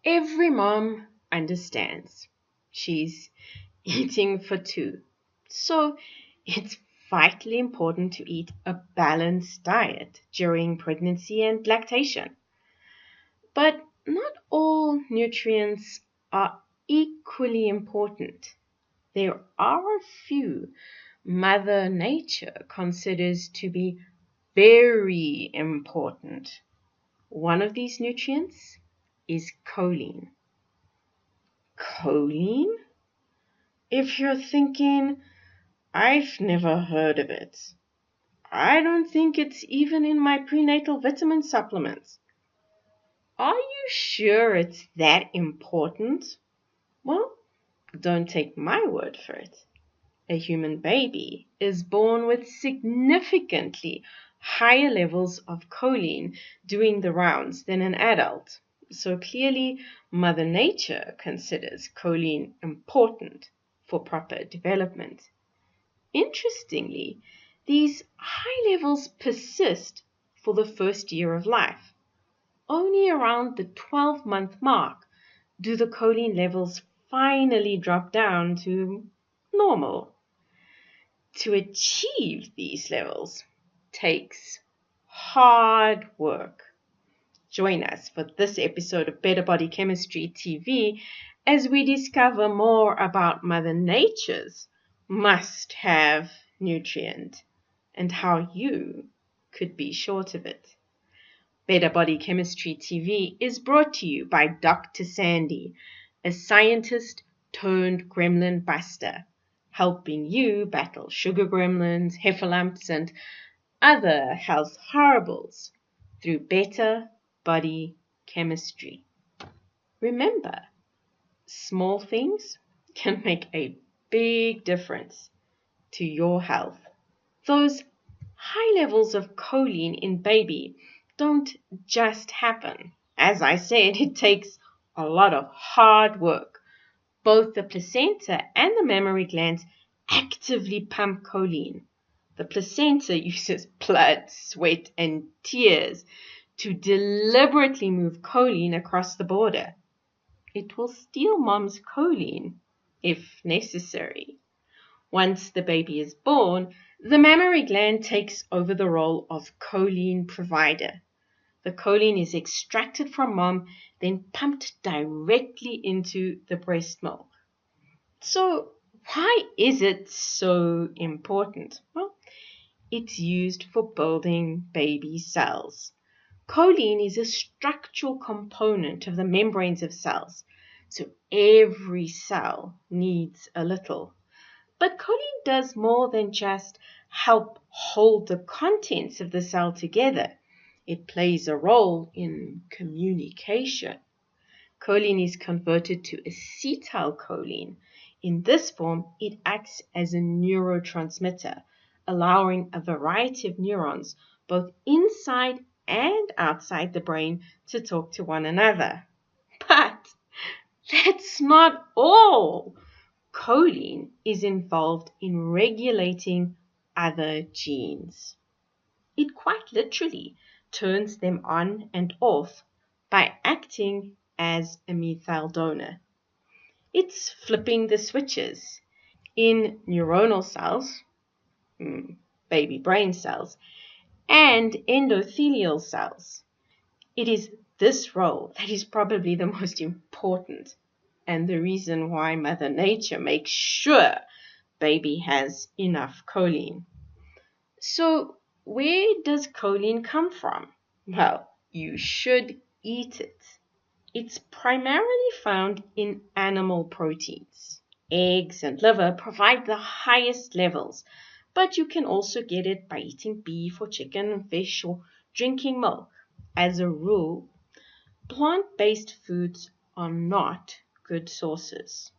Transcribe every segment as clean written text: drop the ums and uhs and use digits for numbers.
Every mom understands. She's eating for two. So it's vitally important to eat a balanced diet during pregnancy and lactation. But not all nutrients are equally important. There are a few Mother Nature considers to be very important. One of these nutrients is choline. Choline? If you're thinking, I've never heard of it. I don't think it's even in my prenatal vitamin supplements. Are you sure it's that important? Well, don't take my word for it. A human baby is born with significantly higher levels of choline doing the rounds than an adult. So clearly, Mother Nature considers choline important for proper development. Interestingly, these high levels persist for the first year of life. Only around the 12-month mark do the choline levels finally drop down to normal. To achieve these levels takes hard work. Join us for this episode of Better Body Chemistry TV as we discover more about Mother Nature's must-have nutrient and how you could be short of it. Better Body Chemistry TV is brought to you by Dr. Sandy, a scientist turned gremlin buster, helping you battle sugar gremlins, heifer lumps, and other health horribles through better body chemistry. Remember, small things can make a big difference to your health. Those high levels of choline in baby don't just happen. As I said, it takes a lot of hard work. Both the placenta and the mammary glands actively pump choline. The placenta uses blood, sweat, and tears to deliberately move choline across the border. It will steal mom's choline if necessary. Once the baby is born, the mammary gland takes over the role of choline provider. The choline is extracted from mom, then pumped directly into the breast milk. So, why is it so important? Well, it's used for building baby cells. Choline is a structural component of the membranes of cells, so every cell needs a little. But choline does more than just help hold the contents of the cell together. It plays a role in communication. Choline is converted to acetylcholine. In this form, it acts as a neurotransmitter, allowing a variety of neurons, both inside and outside the brain, to talk to one another. But that's not all. Choline is involved in regulating other genes. It quite literally turns them on and off by acting as a methyl donor. It's flipping the switches in neuronal cells, baby brain cells, and endothelial cells. It is this role that is probably the most important and the reason why Mother Nature makes sure baby has enough choline. So, where does choline come from? Well, you should eat it. It's primarily found in animal proteins. Eggs and liver provide the highest levels, but you can also get it by eating beef or chicken, fish, or drinking milk. As a rule, plant-based foods are not good sources.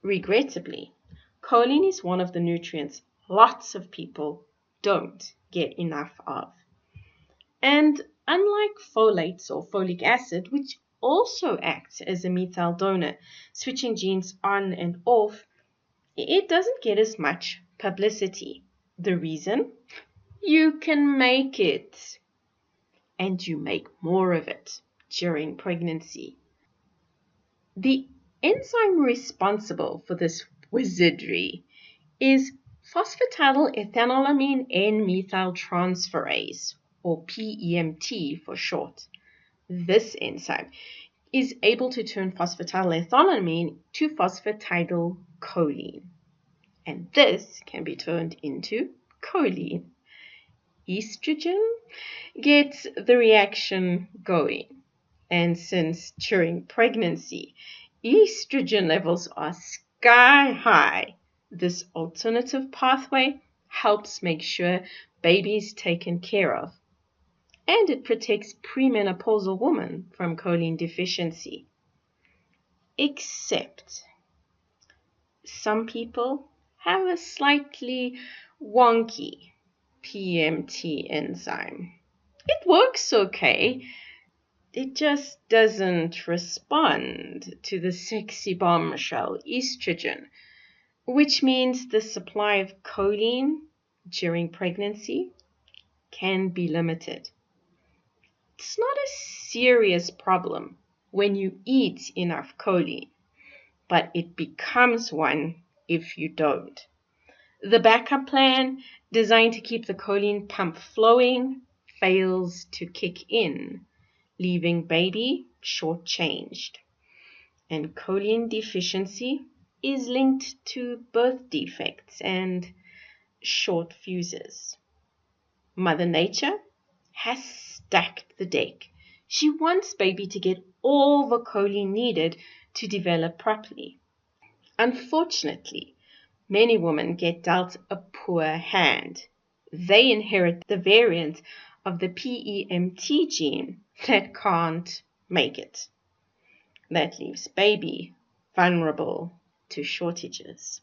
Regrettably, choline is one of the nutrients lots of people don't get enough of. And unlike folates or folic acid, which also acts as a methyl donor, switching genes on and off, it doesn't get as much publicity. The reason? You can make it, and you make more of it during pregnancy. The enzyme responsible for this wizardry is phosphatidylethanolamin N-methyltransferase, or PEMT for short. This enzyme is able to turn phosphatidylethanolamin to phosphatidylcholine, and this can be turned into choline. Estrogen gets the reaction going, and since during pregnancy estrogen levels are sky high, this alternative pathway helps make sure baby's taken care of, and it protects premenopausal women from choline deficiency. Except some people have a slightly wonky PMT enzyme. It works okay. It just doesn't respond to the sexy bombshell estrogen, which means the supply of choline during pregnancy can be limited. It's not a serious problem when you eat enough choline, but it becomes one if you don't. The backup plan, designed to keep the choline pump flowing, fails to kick in, leaving baby shortchanged. And choline deficiency is linked to birth defects and short fuses. Mother Nature has stacked the deck. She wants baby to get all the choline needed to develop properly. Unfortunately, many women get dealt a poor hand. They inherit the variant of the PEMT gene that can't make it. That leaves baby vulnerable to shortages.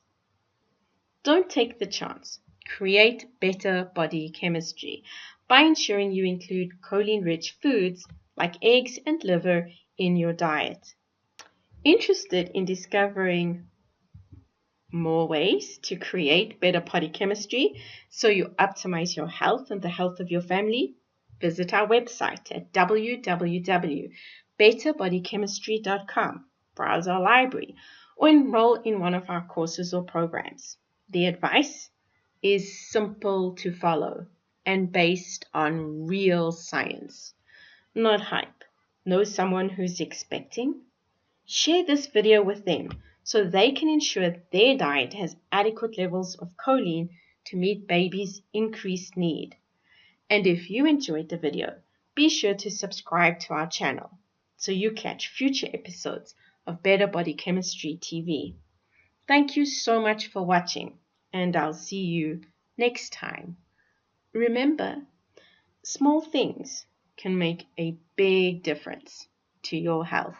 Don't take the chance. Create better body chemistry by ensuring you include choline-rich foods like eggs and liver in your diet. Interested in discovering more ways to create better body chemistry so you optimize your health and the health of your family? Visit our website at www.betterbodychemistry.com, browse our library, or enroll in one of our courses or programs. The advice is simple to follow and based on real science, not hype. Know someone who's expecting? Share this video with them so they can ensure their diet has adequate levels of choline to meet baby's increased need. And if you enjoyed the video, be sure to subscribe to our channel so you catch future episodes of Better Body Chemistry TV. Thank you so much for watching, and I'll see you next time. Remember, small things can make a big difference to your health.